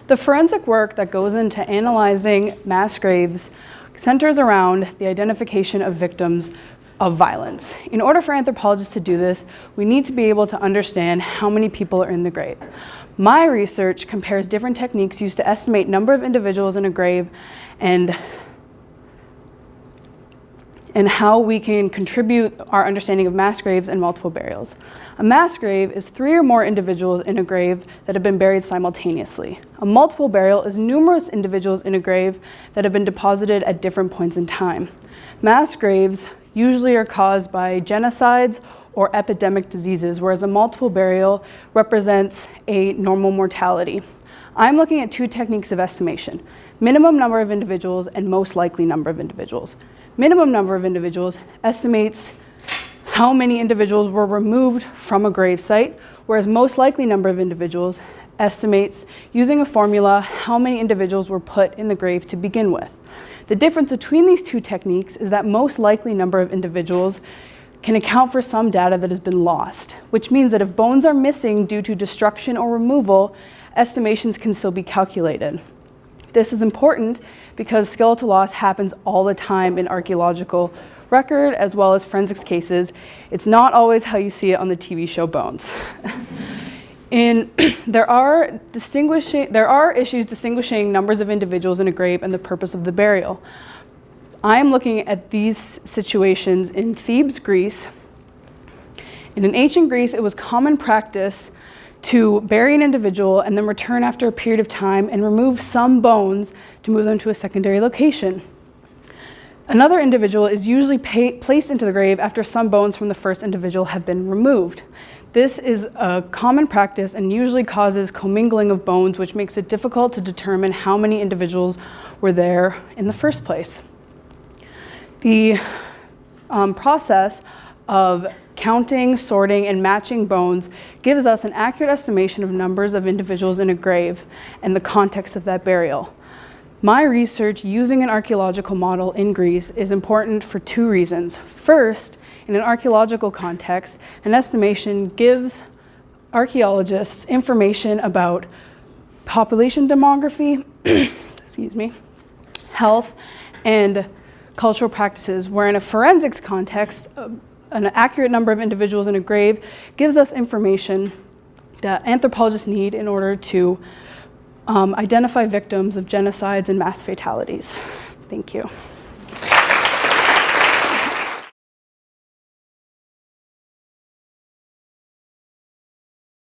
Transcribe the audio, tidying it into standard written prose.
The forensic work that goes into analyzing mass graves centers around the identification of victims of violence. In order for anthropologists to do this, we need to be able to understand how many people are in the grave. My research compares different techniques used to estimate number of individuals in a grave and how we can contribute our understanding of mass graves and multiple burials. A mass grave is 3 or more individuals in a grave that have been buried simultaneously. A multiple burial is numerous individuals in a grave that have been deposited at different points in time. Mass graves usually are caused by genocides or epidemic diseases, whereas a multiple burial represents a normal mortality. I'm looking at 2 techniques of estimation: minimum number of individuals and most likely number of individuals. Minimum number of individuals estimates how many individuals were removed from a grave site, whereas most likely number of individuals estimates, using a formula, how many individuals were put in the grave to begin with. The difference between these 2 techniques is that most likely number of individuals can account for some data that has been lost, which means that if bones are missing due to destruction or removal, estimations can still be calculated. This is important because skeletal loss happens all the time in archaeological record as well as forensics cases. It's not always how you see it on the TV show Bones. There are issues distinguishing numbers of individuals in a grave and the purpose of the burial. I am looking at these situations in Thebes, Greece. In ancient Greece, it was common practice to bury an individual and then return after a period of time and remove some bones to move them to a secondary location. Another individual is usually placed into the grave after some bones from the first individual have been removed. This is a common practice and usually causes commingling of bones, which makes it difficult to determine how many individuals were there in the first place. The process of counting, sorting, and matching bones gives us an accurate estimation of numbers of individuals in a grave and the context of that burial. My research using an archaeological model in Greece is important for 2 reasons. First, in an archaeological context, an estimation gives archaeologists information about population demography, excuse me, health, and cultural practices, where in a forensics context, an accurate number of individuals in a grave gives us information that anthropologists need in order to identify victims of genocides and mass fatalities. Thank you.